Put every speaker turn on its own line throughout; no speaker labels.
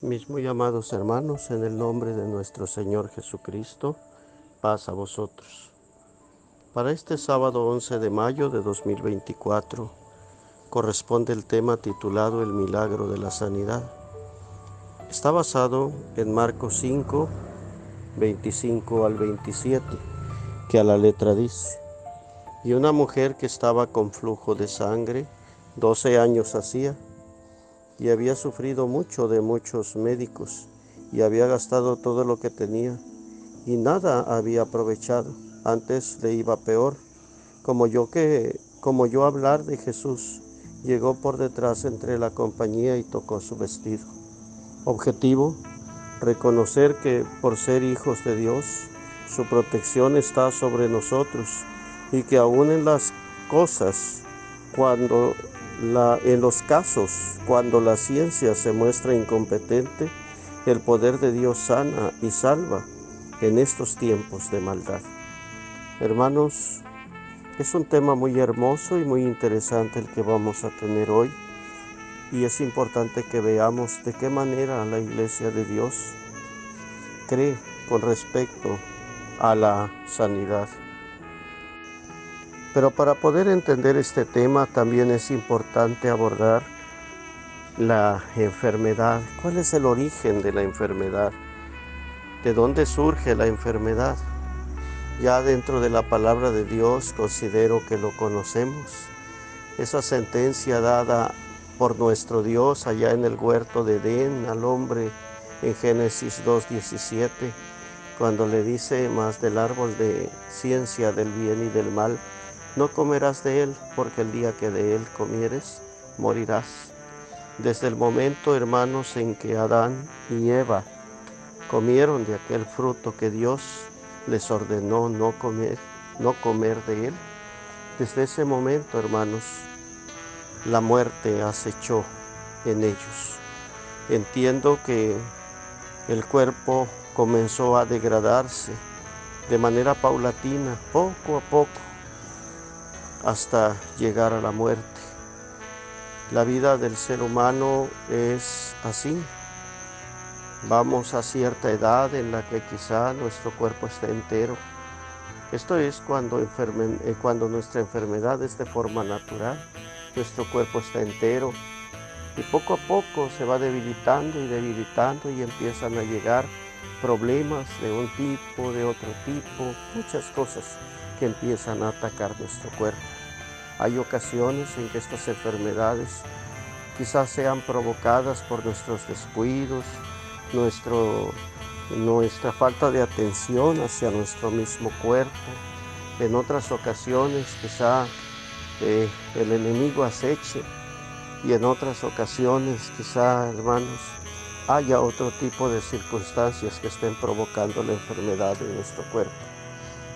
Mis muy amados hermanos, en el nombre de nuestro Señor Jesucristo, paz a vosotros. Para este sábado 11 de mayo de 2024, corresponde el tema titulado El milagro de la sanidad. Está basado en Marcos 5, 25 al 27, que a la letra dice: Y una mujer que estaba con flujo de sangre, 12 años hacía, y había sufrido mucho de muchos médicos, y había gastado todo lo que tenía, y nada había aprovechado, antes le iba peor. Como yo hablar de Jesús, llegó por detrás entre la compañía y tocó su vestido. Objetivo: reconocer que por ser hijos de Dios, su protección está sobre nosotros, y que aún en las cosas, en los casos, cuando la ciencia se muestra incompetente, el poder de Dios sana y salva en estos tiempos de maldad. Hermanos, es un tema muy hermoso y muy interesante el que vamos a tener hoy, y es importante que veamos de qué manera la Iglesia de Dios cree con respecto a la sanidad. Pero para poder entender este tema también es importante abordar la enfermedad. ¿Cuál es el origen de la enfermedad? ¿De dónde surge la enfermedad? Ya dentro de la palabra de Dios considero que lo conocemos. Esa sentencia dada por nuestro Dios allá en el huerto de Edén al hombre en Génesis 2:17, cuando le dice: mas del árbol de ciencia del bien y del mal no comerás de él, porque el día que de él comieres, morirás. Desde el momento, hermanos, en que Adán y Eva comieron de aquel fruto que Dios les ordenó no comer de él, desde ese momento, hermanos, la muerte acechó en ellos. Entiendo que el cuerpo comenzó a degradarse de manera paulatina, poco a poco, hasta llegar a la muerte. La vida del ser humano es así. Vamos a cierta edad en la que quizá nuestro cuerpo está entero. Esto es cuando nuestra enfermedad es de forma natural. Nuestro cuerpo está entero y poco a poco se va debilitando y empiezan a llegar problemas de un tipo, de otro tipo, muchas cosas que empiezan a atacar nuestro cuerpo. Hay ocasiones en que estas enfermedades quizás sean provocadas por nuestros descuidos, nuestra falta de atención hacia nuestro mismo cuerpo. En otras ocasiones quizá el enemigo aceche, y en otras ocasiones quizá, hermanos, haya otro tipo de circunstancias que estén provocando la enfermedad de nuestro cuerpo.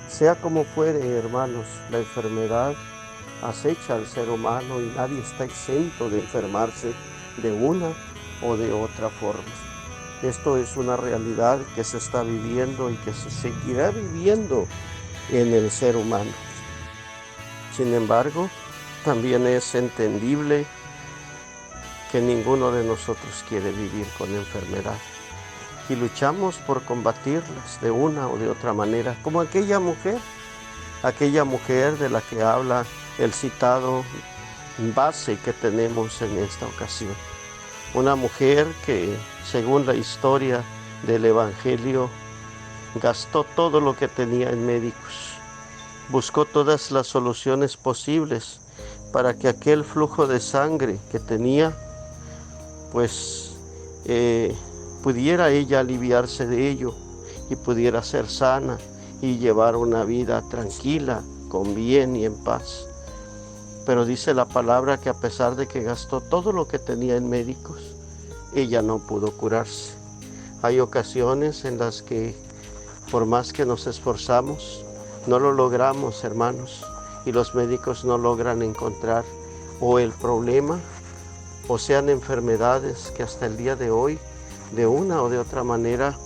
Sea como fuere, hermanos, la enfermedad acecha al ser humano y nadie está exento de enfermarse de una o de otra forma. Esto es una realidad que se está viviendo y que se seguirá viviendo en el ser humano. Sin embargo, también es entendible que ninguno de nosotros quiere vivir con enfermedad, y luchamos por combatirlas de una o de otra manera, como aquella mujer de la que habla el citado base que tenemos en esta ocasión. Una mujer que, según la historia del Evangelio, gastó todo lo que tenía en médicos, buscó todas las soluciones posibles para que aquel flujo de sangre que tenía, pues pudiera ella aliviarse de ello y pudiera ser sana y llevar una vida tranquila, con bien y en paz. Pero dice la palabra que a pesar de que gastó todo lo que tenía en médicos, ella no pudo curarse. Hay ocasiones en las que, por más que nos esforzamos, no lo logramos, hermanos, y los médicos no logran encontrar o el problema, o sean enfermedades que hasta el día de hoy, de una o de otra manera,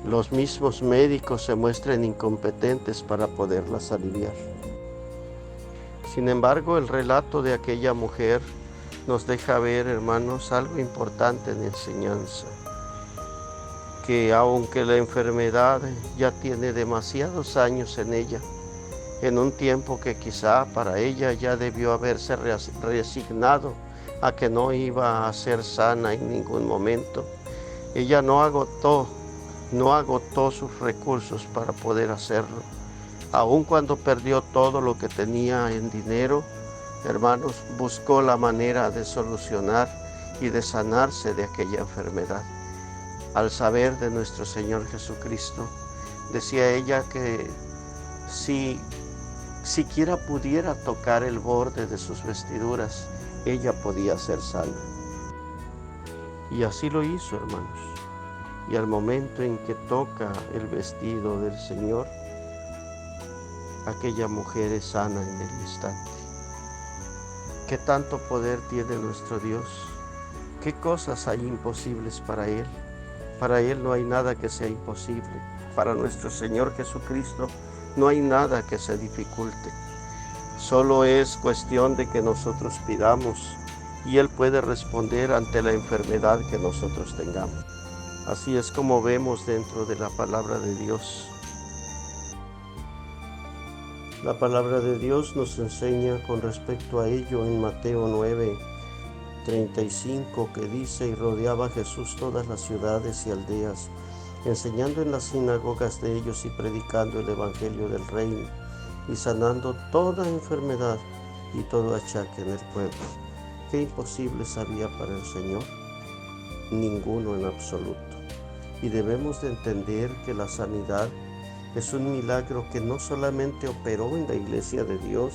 los mismos médicos se muestren incompetentes para poderlas aliviar. Sin embargo, el relato de aquella mujer nos deja ver, hermanos, algo importante en enseñanza. que aunque la enfermedad ya tiene demasiados años en ella, en un tiempo que quizá para ella ya debió haberse resignado a que no iba a ser sana en ningún momento, ella no agotó sus recursos para poder hacerlo. Aun cuando perdió todo lo que tenía en dinero, hermanos, buscó la manera de solucionar y de sanarse de aquella enfermedad. Al saber de nuestro Señor Jesucristo, decía ella que si siquiera pudiera tocar el borde de sus vestiduras, ella podía ser sana. Y así lo hizo, hermanos. Y al momento en que toca el vestido del Señor, aquella mujer es sana en el instante. ¿Qué tanto poder tiene nuestro Dios? ¿Qué cosas hay imposibles para Él? Para Él no hay nada que sea imposible. Para nuestro Señor Jesucristo no hay nada que se dificulte. Solo es cuestión de que nosotros pidamos y Él puede responder ante la enfermedad que nosotros tengamos. Así es como vemos dentro de la palabra de Dios. La palabra de Dios nos enseña con respecto a ello en Mateo 9:35, que dice: y rodeaba Jesús todas las ciudades y aldeas, enseñando en las sinagogas de ellos y predicando el evangelio del reino, y sanando toda enfermedad y todo achaque en el pueblo. ¿Qué imposibles había para el Señor? Ninguno en absoluto. Y debemos de entender que la sanidad es un milagro que no solamente operó en la iglesia de Dios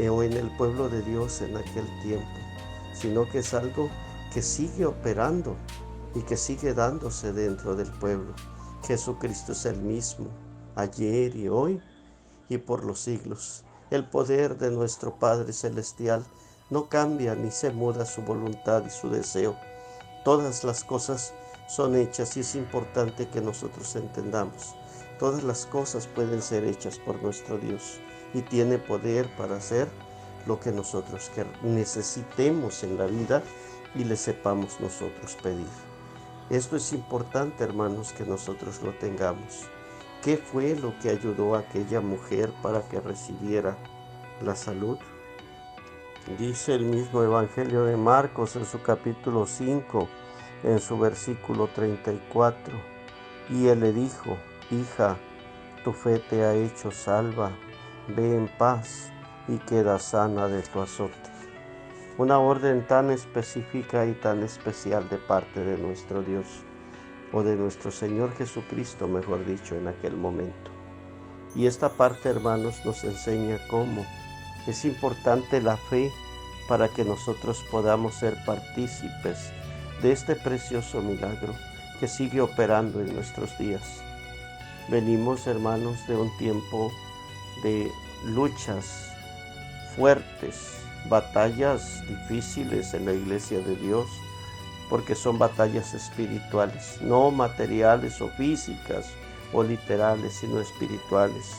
o en el pueblo de Dios en aquel tiempo, sino que es algo que sigue operando y que sigue dándose dentro del pueblo. Jesucristo es el mismo, ayer y hoy y por los siglos. El poder de nuestro Padre Celestial no cambia ni se muda su voluntad y su deseo. Todas las cosas son hechas y es importante que nosotros entendamos. Todas las cosas pueden ser hechas por nuestro Dios y tiene poder para hacer lo que nosotros necesitemos en la vida y le sepamos nosotros pedir. Esto es importante, hermanos, que nosotros lo tengamos. ¿Qué fue lo que ayudó a aquella mujer para que recibiera la salud? Dice el mismo Evangelio de Marcos en su capítulo 5, en su versículo 34. Y él le dijo: hija, tu fe te ha hecho salva, ve en paz y queda sana de tu azote. Una orden tan específica y tan especial de parte de nuestro Dios, o de nuestro Señor Jesucristo, mejor dicho, en aquel momento. Y esta parte, hermanos, nos enseña cómo es importante la fe para que nosotros podamos ser partícipes de este precioso milagro que sigue operando en nuestros días. Venimos, hermanos, de un tiempo de luchas fuertes, batallas difíciles en la iglesia de Dios, porque son batallas espirituales, no materiales o físicas o literales, sino espirituales.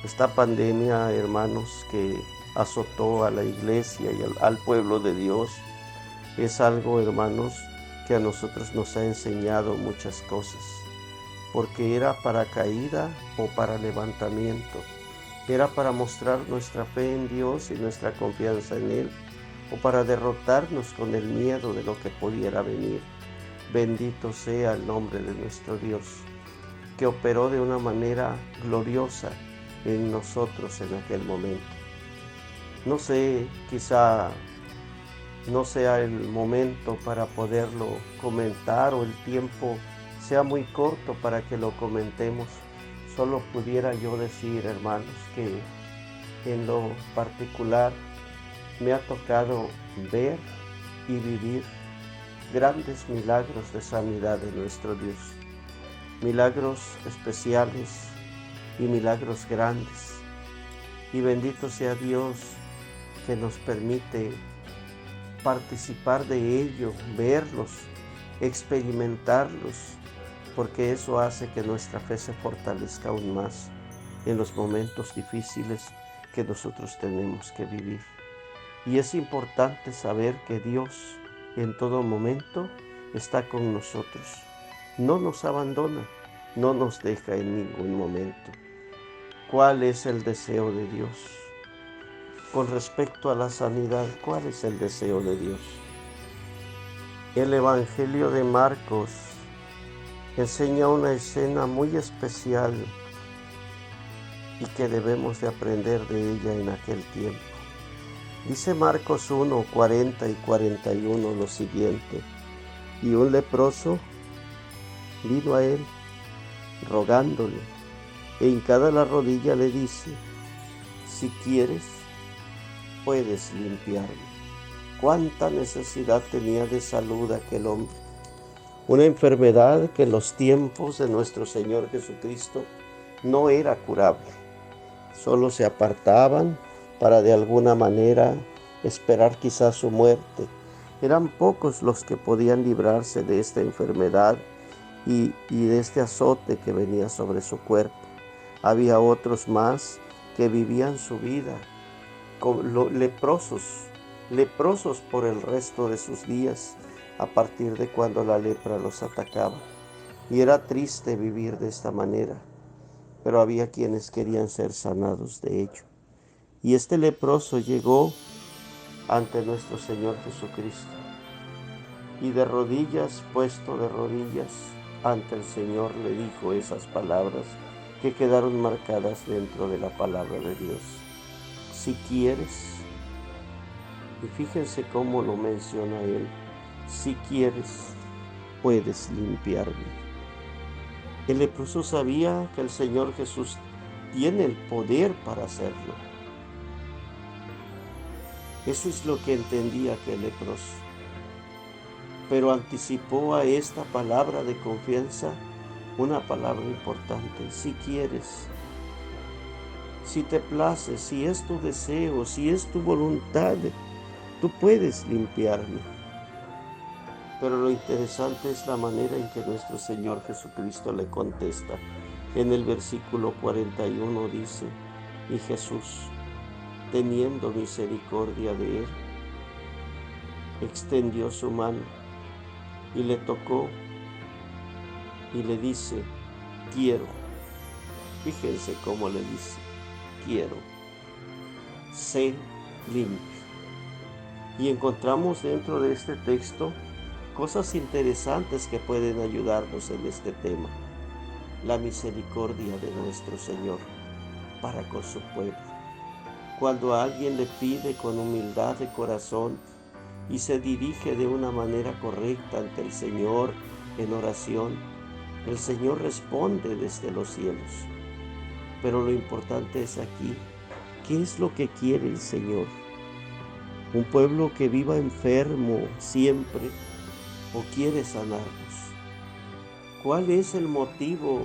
Esta pandemia, hermanos, que azotó a la iglesia y al pueblo de Dios, es algo, hermanos, que a nosotros nos ha enseñado muchas cosas, porque era para caída o para levantamiento, era para mostrar nuestra fe en Dios y nuestra confianza en Él, o para derrotarnos con el miedo de lo que pudiera venir. Bendito sea el nombre de nuestro Dios, que operó de una manera gloriosa en nosotros en aquel momento. No sé, quizá no sea el momento para poderlo comentar, o el tiempo sea muy corto para que lo comentemos. Solo pudiera yo decir, hermanos, que en lo particular me ha tocado ver y vivir grandes milagros de sanidad de nuestro Dios. Milagros especiales y milagros grandes. Y bendito sea Dios que nos permite participar de ello, verlos, experimentarlos, porque eso hace que nuestra fe se fortalezca aún más en los momentos difíciles que nosotros tenemos que vivir. Y es importante saber que Dios en todo momento está con nosotros, no nos abandona, no nos deja en ningún momento. ¿Cuál es el deseo de Dios? Con respecto a la sanidad, ¿cuál es el deseo de Dios? El Evangelio de Marcos enseña una escena muy especial y que debemos de aprender de ella en aquel tiempo. Dice Marcos 1, 40 y 41 lo siguiente: y un leproso vino a él, rogándole, e hincada la rodilla le dice: si quieres, puedes limpiarme. Cuánta necesidad tenía de salud aquel hombre. Una enfermedad que en los tiempos de nuestro Señor Jesucristo no era curable. Solo se apartaban para de alguna manera esperar quizás su muerte. Eran pocos los que podían librarse de esta enfermedad y de este azote que venía sobre su cuerpo. Había otros más que vivían su vida como leprosos por el resto de sus días, a partir de cuando la lepra los atacaba. Y era triste vivir de esta manera, pero había quienes querían ser sanados de ello. Y este leproso llegó ante nuestro Señor Jesucristo, y de rodillas, puesto de rodillas ante el Señor, le dijo esas palabras que quedaron marcadas dentro de la palabra de Dios: si quieres. Y fíjense cómo lo menciona él: si quieres, puedes limpiarme. El leproso sabía que el Señor Jesús tiene el poder para hacerlo. Eso es lo que entendía aquel leproso. Pero anticipó a esta palabra de confianza una palabra importante: si quieres, si te place, si es tu deseo, si es tu voluntad, tú puedes limpiarme. Pero lo interesante es la manera en que nuestro Señor Jesucristo le contesta. En el versículo 41 dice: y Jesús, teniendo misericordia de él, extendió su mano y le tocó y le dice: quiero. Fíjense cómo le dice: quiero, sé limpio. Y encontramos dentro de este texto cosas interesantes que pueden ayudarnos en este tema. La misericordia de nuestro Señor para con su pueblo. Cuando alguien le pide con humildad de corazón y se dirige de una manera correcta ante el Señor en oración, el Señor responde desde los cielos. Pero lo importante es aquí: ¿qué es lo que quiere el Señor? ¿Un pueblo que viva enfermo siempre o quiere sanarnos? ¿Cuál es el motivo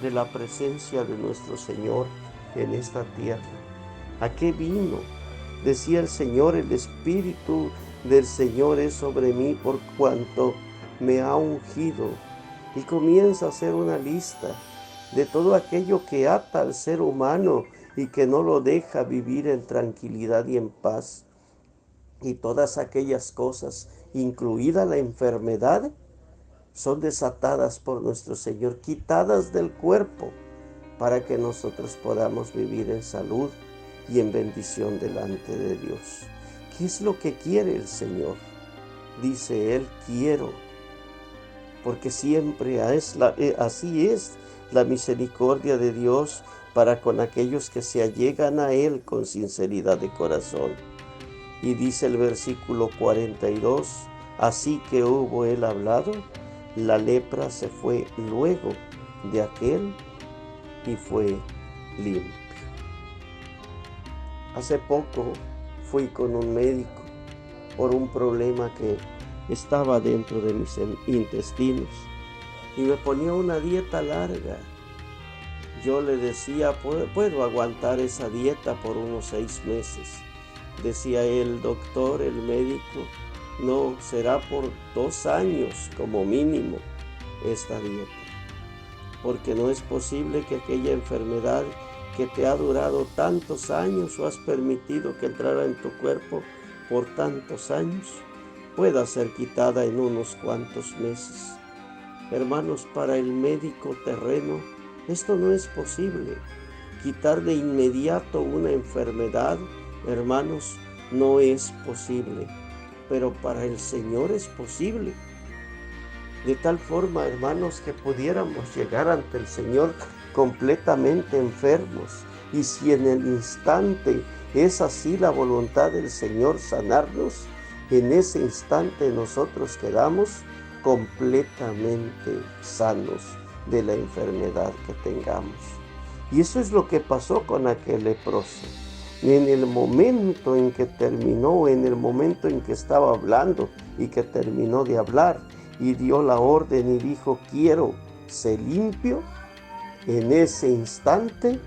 de la presencia de nuestro Señor en esta tierra? ¿A qué vino? Decía el Señor: el Espíritu del Señor es sobre mí por cuanto me ha ungido. Y comienza a hacer una lista de todo aquello que ata al ser humano y que no lo deja vivir en tranquilidad y en paz. Y todas aquellas cosas, incluida la enfermedad, son desatadas por nuestro Señor, quitadas del cuerpo, para que nosotros podamos vivir en salud y en bendición delante de Dios. ¿Qué es lo que quiere el Señor? Dice Él: quiero, porque siempre así es la misericordia de Dios para con aquellos que se allegan a Él con sinceridad de corazón. Y dice el versículo 42: así que hubo él hablado, la lepra se fue luego de aquel y fue limpio. Hace poco fui con un médico por un problema que estaba dentro de mis intestinos y me ponía una dieta larga. Yo le decía: puedo aguantar esa dieta por unos 6 meses. Decía el doctor, el médico: no, será por 2 años como mínimo esta dieta, porque no es posible que aquella enfermedad que te ha durado tantos años o has permitido que entrara en tu cuerpo por tantos años pueda ser quitada en unos cuantos meses. Hermanos, para el médico terreno, esto no es posible. Quitar de inmediato una enfermedad, hermanos, no es posible. Pero para el Señor es posible. De tal forma, hermanos, que pudiéramos llegar ante el Señor completamente enfermos. Y si en el instante es así la voluntad del Señor sanarnos, en ese instante nosotros quedamos completamente sanos de la enfermedad que tengamos. Y eso es lo que pasó con aquel leproso. En el momento en que terminó, en el momento en que estaba hablando y que terminó de hablar y dio la orden y dijo, quiero ser limpio, en ese instante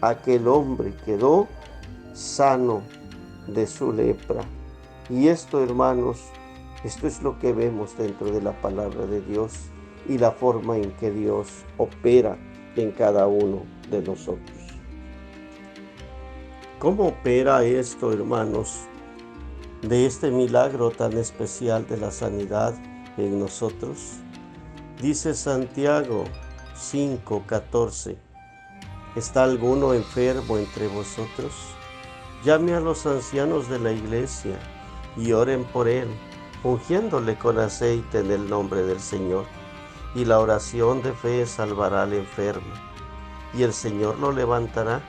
aquel hombre quedó sano de su lepra. Y esto, hermanos, esto es lo que vemos dentro de la palabra de Dios y la forma en que Dios opera en cada uno de nosotros. ¿Cómo opera esto, hermanos, de este milagro tan especial de la sanidad en nosotros? Dice Santiago 5:14, ¿está alguno enfermo entre vosotros? Llame a los ancianos de la iglesia y oren por él, ungiéndole con aceite en el nombre del Señor. Y la oración de fe salvará al enfermo, y el Señor lo levantará,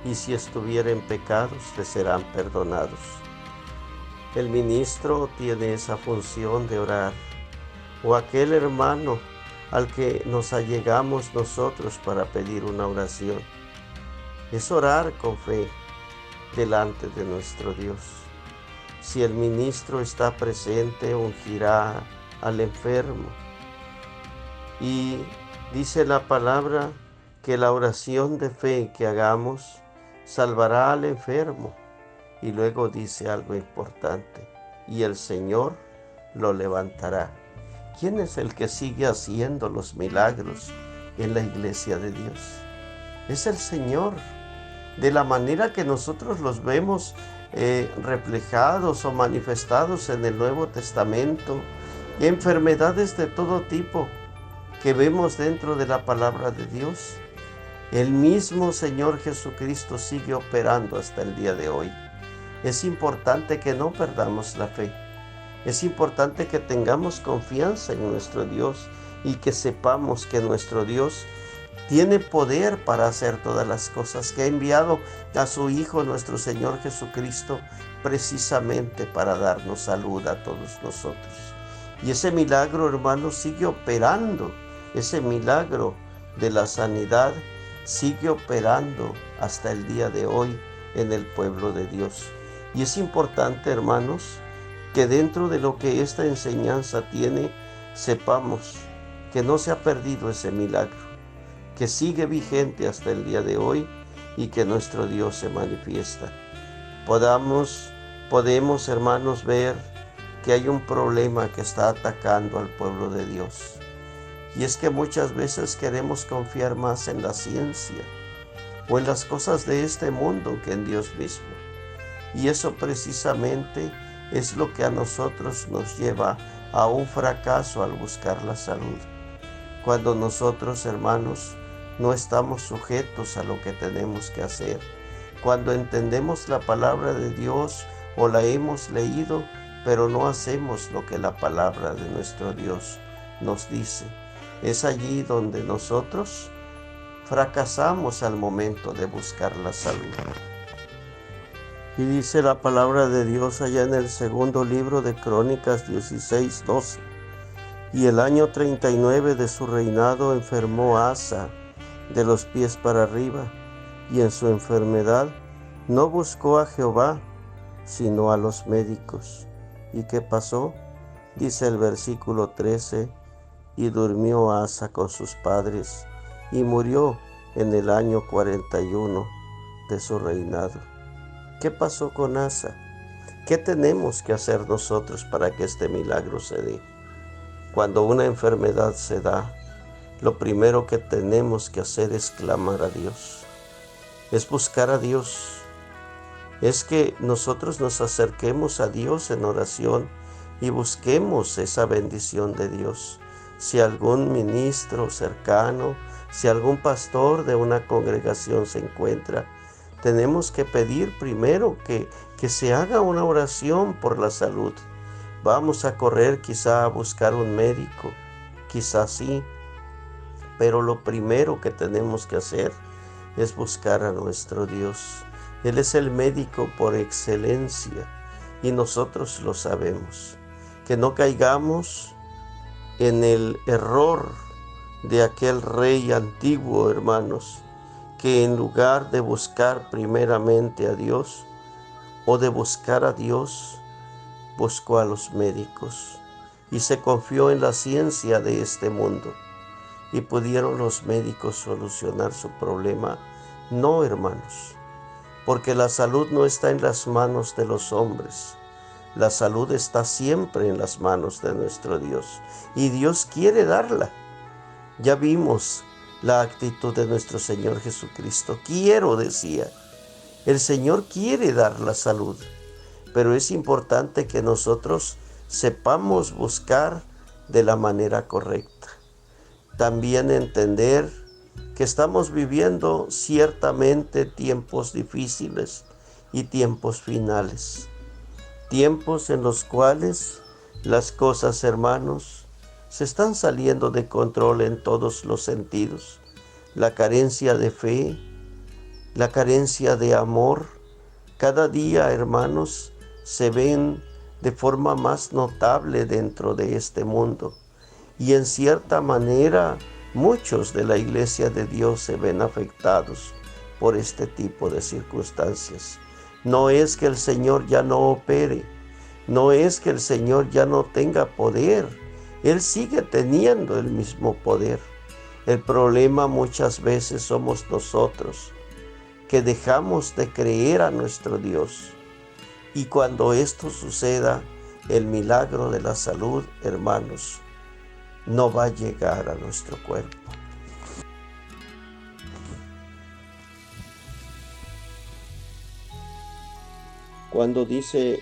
y si estuviera en pecados, le serán perdonados. El ministro tiene esa función de orar, o aquel hermano al que nos allegamos nosotros para pedir una oración. Es orar con fe delante de nuestro Dios. Si el ministro está presente, ungirá al enfermo. Y dice la palabra que la oración de fe que hagamos salvará al enfermo. Y luego dice algo importante, y el Señor lo levantará. ¿Quién es el que sigue haciendo los milagros en la iglesia de Dios? Es el Señor. De la manera que nosotros los vemos reflejados o manifestados en el Nuevo Testamento, enfermedades de todo tipo que vemos dentro de la palabra de Dios, el mismo Señor Jesucristo sigue operando hasta el día de hoy. Es importante que no perdamos la fe. Es importante que tengamos confianza en nuestro Dios y que sepamos que nuestro Dios tiene poder para hacer todas las cosas, que ha enviado a su Hijo, nuestro Señor Jesucristo, precisamente para darnos salud a todos nosotros. Y ese milagro, hermanos, sigue operando. Ese milagro de la sanidad sigue operando hasta el día de hoy en el pueblo de Dios. Y es importante, hermanos, que dentro de lo que esta enseñanza tiene, sepamos que no se ha perdido ese milagro, que sigue vigente hasta el día de hoy y que nuestro Dios se manifiesta. Podemos, hermanos, ver que hay un problema que está atacando al pueblo de Dios. Y es que muchas veces queremos confiar más en la ciencia o en las cosas de este mundo que en Dios mismo. Y eso precisamente es lo que a nosotros nos lleva a un fracaso al buscar la salud. Cuando nosotros, hermanos, no estamos sujetos a lo que tenemos que hacer. Cuando entendemos la palabra de Dios o la hemos leído, pero no hacemos lo que la palabra de nuestro Dios nos dice. Es allí donde nosotros fracasamos al momento de buscar la salud. Y dice la palabra de Dios allá en el segundo libro de Crónicas 16:12. Y el año 39 de su reinado enfermó Asa de los pies para arriba, y en su enfermedad no buscó a Jehová, sino a los médicos. ¿Y qué pasó? Dice el versículo 13, y durmió Asa con sus padres, y murió en el año 41 de su reinado. ¿Qué pasó con Asa? ¿Qué tenemos que hacer nosotros para que este milagro se dé? Cuando una enfermedad se da, lo primero que tenemos que hacer es clamar a Dios, es buscar a Dios, es que nosotros nos acerquemos a Dios en oración y busquemos esa bendición de Dios. si algún ministro cercano, si algún pastor de una congregación se encuentra, tenemos que pedir primero que se haga una oración por la salud. Vamos a correr quizá a buscar un médico, quizá sí, pero lo primero que tenemos que hacer es buscar a nuestro Dios. Él es el médico por excelencia y nosotros lo sabemos. Que no caigamos en el error de aquel rey antiguo, hermanos, que en lugar de buscar primeramente a Dios o de buscar a Dios, buscó a los médicos y se confió en la ciencia de este mundo. ¿Y pudieron los médicos solucionar su problema? No, hermanos, porque la salud no está en las manos de los hombres. La salud está siempre en las manos de nuestro Dios y Dios quiere darla. Ya vimos la actitud de nuestro Señor Jesucristo. Quiero, decía. El Señor quiere dar la salud, pero es importante que nosotros sepamos buscar de la manera correcta. También entender que estamos viviendo ciertamente tiempos difíciles y tiempos finales. Tiempos en los cuales las cosas, hermanos, se están saliendo de control en todos los sentidos. La carencia de fe, la carencia de amor, cada día, hermanos, se ven de forma más notable dentro de este mundo. Y en cierta manera, muchos de la iglesia de Dios se ven afectados por este tipo de circunstancias. No es que el Señor ya no opere, no es que el Señor ya no tenga poder. Él sigue teniendo el mismo poder. El problema muchas veces somos nosotros, que dejamos de creer a nuestro Dios. Y cuando esto suceda, el milagro de la salud, hermanos, no va a llegar a nuestro cuerpo. Cuando dice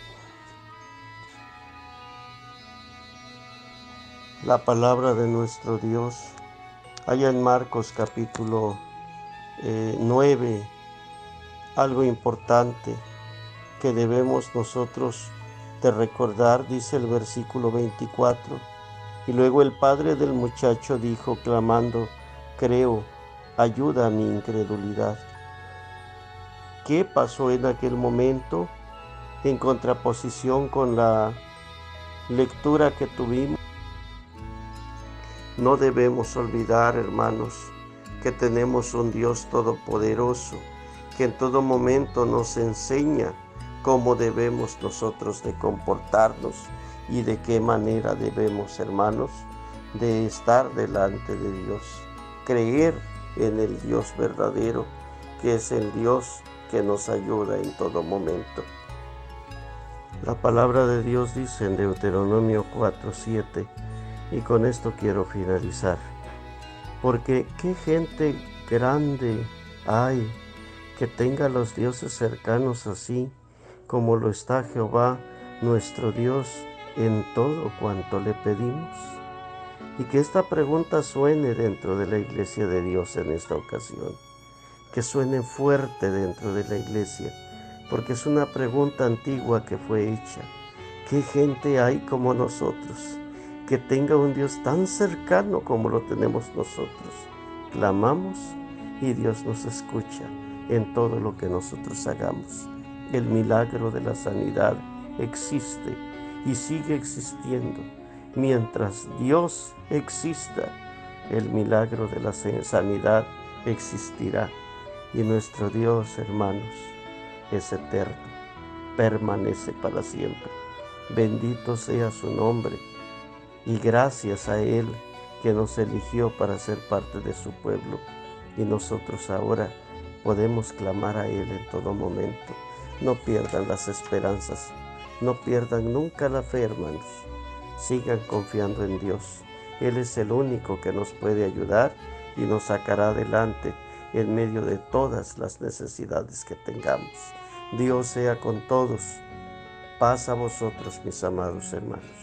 la palabra de nuestro Dios, allá en Marcos capítulo 9, algo importante que debemos nosotros de recordar, dice el versículo 24, y luego el padre del muchacho dijo clamando, creo, ayuda a mi incredulidad. ¿Qué pasó en aquel momento? En contraposición con la lectura que tuvimos, no debemos olvidar, hermanos, que tenemos un Dios todopoderoso, que en todo momento nos enseña cómo debemos nosotros de comportarnos y de qué manera debemos, hermanos, de estar delante de Dios. Creer en el Dios verdadero, que es el Dios que nos ayuda en todo momento. La palabra de Dios dice en Deuteronomio 4:7, y con esto quiero finalizar, porque qué gente grande hay que tenga a los dioses cercanos así, como lo está Jehová nuestro Dios en todo cuanto le pedimos. Y que esta pregunta suene dentro de la iglesia de Dios en esta ocasión, que suene fuerte dentro de la iglesia, porque es una pregunta antigua que fue hecha. ¿Qué gente hay como nosotros que tenga un Dios tan cercano como lo tenemos nosotros? Clamamos y Dios nos escucha en todo lo que nosotros hagamos. El milagro de la sanidad existe y sigue existiendo. Mientras Dios exista, el milagro de la sanidad existirá. Y nuestro Dios, hermanos, es eterno, permanece para siempre. Bendito sea su nombre y gracias a Él que nos eligió para ser parte de su pueblo. Y nosotros ahora podemos clamar a Él en todo momento. No pierdan las esperanzas, no pierdan nunca la fe, hermanos. Sigan confiando en Dios. Él es el único que nos puede ayudar y nos sacará adelante en medio de todas las necesidades que tengamos. Dios sea con todos. Paz a vosotros, mis amados hermanos.